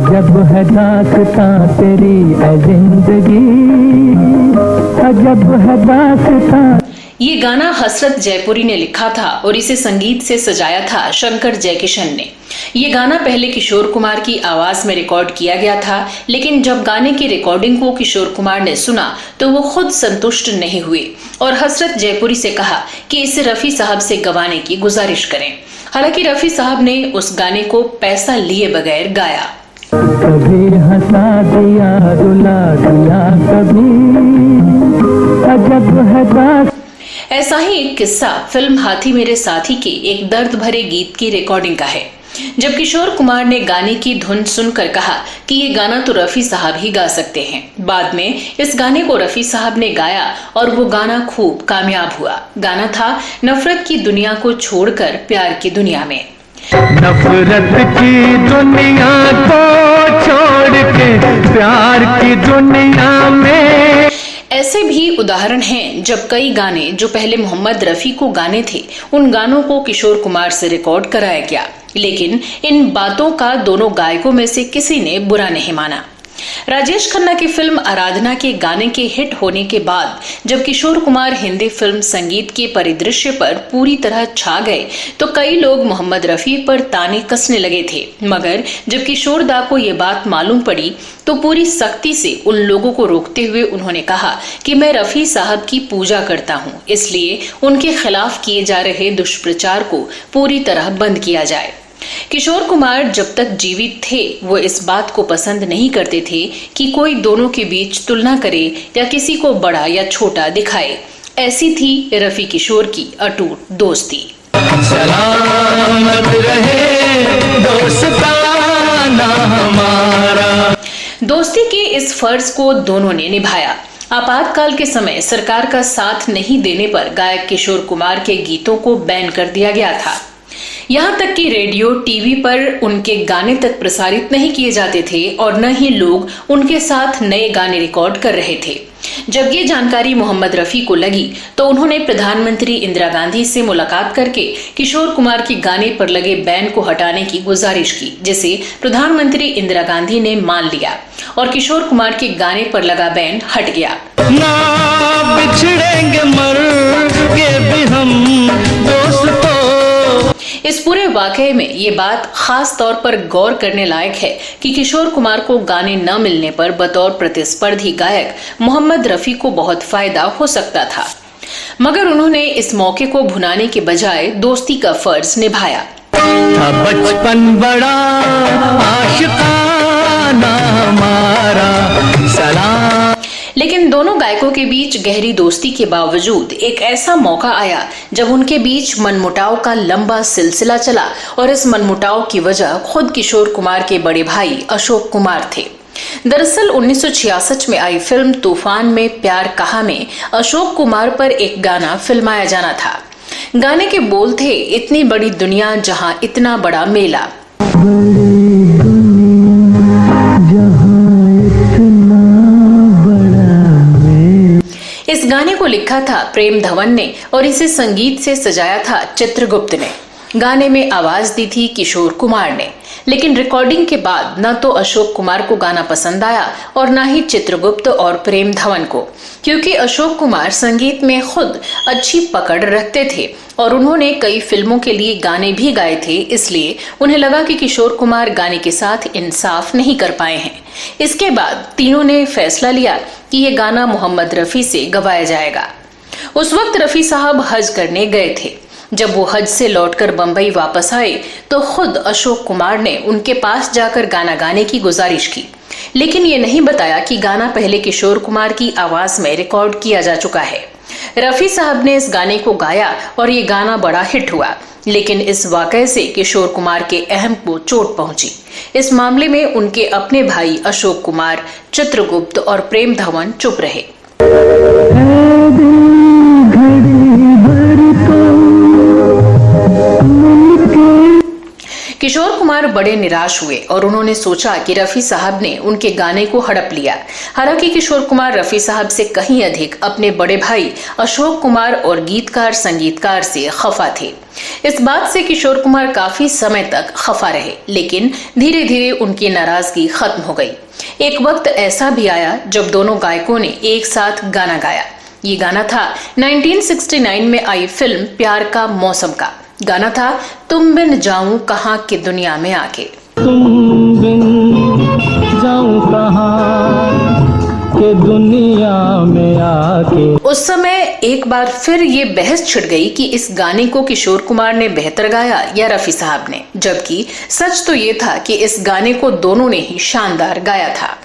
अजब है दास्तां तेरी ऐ जिंदगी, अजब है दास्तां। ये गाना हसरत जयपुरी ने लिखा था और इसे संगीत से सजाया था शंकर जयकिशन ने। ये गाना पहले किशोर कुमार की आवाज में रिकॉर्ड किया गया था, लेकिन जब गाने की रिकॉर्डिंग को किशोर कुमार ने सुना तो वो खुद संतुष्ट नहीं हुए और हसरत जयपुरी से कहा कि इसे रफी साहब से गवाने की गुजारिश करें। हालांकि रफी साहब ने उस गाने को पैसा लिए बगैर गाया। कभी हंसा दिया रुला दिया कभी, अजब है दास्तां। ऐसा ही एक किस्सा फिल्म हाथी मेरे साथी के एक दर्द भरे गीत की रिकॉर्डिंग का है। जब किशोर कुमार ने गाने की धुन सुनकर कहा कि ये गाना तो रफी साहब ही गा सकते हैं। बाद में इस गाने को रफी साहब ने गाया और वो गाना खूब कामयाब हुआ। गाना था नफरत की दुनिया को छोड़कर प्यार की दुनिया में। नफरत की दुनिया को छोड़ के प्यार की दुनिया में। ऐसे भी उदाहरण हैं जब कई गाने जो पहले मोहम्मद रफी को गाने थे, उन गानों को किशोर कुमार से रिकॉर्ड कराया गया, लेकिन इन बातों का दोनों गायकों में से किसी ने बुरा नहीं माना। राजेश खन्ना की फिल्म आराधना के गाने के हिट होने के बाद जब किशोर कुमार हिंदी फिल्म संगीत के परिदृश्य पर पूरी तरह छा गए तो कई लोग मोहम्मद रफी पर ताने कसने लगे थे, मगर जब किशोर दा को ये बात मालूम पड़ी तो पूरी सख्ती से उन लोगों को रोकते हुए उन्होंने कहा कि मैं रफी साहब की पूजा करता हूं, इसलिए उनके खिलाफ किए जा रहे दुष्प्रचार को पूरी तरह बंद किया जाए। किशोर कुमार जब तक जीवित थे वो इस बात को पसंद नहीं करते थे कि कोई दोनों के बीच तुलना करे या किसी को बड़ा या छोटा दिखाए। ऐसी थी रफी किशोर की अटूट दोस्ती। सलामत रहे दोस्ताना हमारा। दोस्ती के इस फर्ज को दोनों ने निभाया। आपातकाल के समय सरकार का साथ नहीं देने पर गायक किशोर कुमार के गीतों को बैन कर दिया गया था। यहाँ तक कि रेडियो टीवी पर उनके गाने तक प्रसारित नहीं किए जाते थे और न ही लोग उनके साथ नए गाने रिकॉर्ड कर रहे थे। जब ये जानकारी मोहम्मद रफी को लगी तो उन्होंने प्रधानमंत्री इंदिरा गांधी से मुलाकात करके किशोर कुमार के गाने पर लगे बैन को हटाने की गुजारिश की, जिसे प्रधानमंत्री इंदिरा गांधी ने मान लिया और किशोर कुमार के गाने पर लगा बैन हट गया। ना बिछड़ेंगे मरेंगे भी हम दोस्तों। इस पूरे वाकये में ये बात खास तौर पर गौर करने लायक है कि किशोर कुमार को गाने न मिलने पर बतौर प्रतिस्पर्धी गायक मोहम्मद रफी को बहुत फायदा हो सकता था, मगर उन्होंने इस मौके को भुनाने के बजाय दोस्ती का फर्ज निभाया। बचपन बड़ा आशिकाना हमारा सलाम। लेकिन दोनों गायकों के बीच गहरी दोस्ती के बावजूद एक ऐसा मौका आया जब उनके बीच मनमुटाव का लंबा सिलसिला चला और इस मनमुटाव की वजह खुद किशोर कुमार के बड़े भाई अशोक कुमार थे। दरअसल 1966 में आई फिल्म तूफान में प्यार कहा में अशोक कुमार पर एक गाना फिल्माया जाना था। गाने के बोल थे, इतनी बड़ी दुनिया जहां इतना बड़ा मेला। इस गाने को लिखा था प्रेम धवन ने और इसे संगीत से सजाया था चित्रगुप्त ने। गाने में आवाज दी थी किशोर कुमार ने, लेकिन रिकॉर्डिंग के बाद न तो अशोक कुमार को गाना पसंद आया और न ही चित्रगुप्त और प्रेम धवन को, क्योंकि अशोक कुमार संगीत में खुद अच्छी पकड़ रखते थे और उन्होंने कई फिल्मों के लिए गाने भी गाए थे, इसलिए उन्हें लगा कि किशोर कुमार गाने के साथ इंसाफ नहीं कर पाए हैं। इसके बाद तीनों ने फैसला लिया कि ये गाना मोहम्मद रफी से गवाया जाएगा। उस वक्त रफी साहब हज करने गए थे। जब वो हज से लौटकर बंबई वापस आए तो खुद अशोक कुमार ने उनके पास जाकर गाना गाने की गुजारिश की, लेकिन ये नहीं बताया कि गाना पहले किशोर कुमार की आवाज में रिकॉर्ड किया जा चुका है। रफी साहब ने इस गाने को गाया और ये गाना बड़ा हिट हुआ, लेकिन इस वाकये से किशोर कुमार के अहम को चोट पहुंची। इस मामले में उनके अपने भाई अशोक कुमार, चित्रगुप्त और प्रेम धवन चुप रहे। किशोर किशोर कुमार बड़े निराश हुए और उन्होंने सोचा कि रफी साहब ने उनके गाने को हड़प लिया। हालांकि किशोर कुमार रफी साहब से कहीं अधिक अपने बड़े भाई अशोक कुमार और गीतकार संगीतकार से खफा थे। इस बात से किशोर कुमार काफी समय तक खफा रहे, लेकिन धीरे धीरे उनकी नाराजगी खत्म हो गई। एक वक्त ऐसा भी आया जब दोनों गायकों ने एक साथ गाना गाया। ये गाना था 1969 में आई फिल्म प्यार का मौसम का। गाना था तुम बिन जाऊं कहां की दुनिया में आके। तुम बिन जाऊं कहां के दुनिया में आके। उस समय एक बार फिर ये बहस छिड़ गई कि इस गाने को किशोर कुमार ने बेहतर गाया या रफी साहब ने, जबकि सच तो ये था कि इस गाने को दोनों ने ही शानदार गाया था।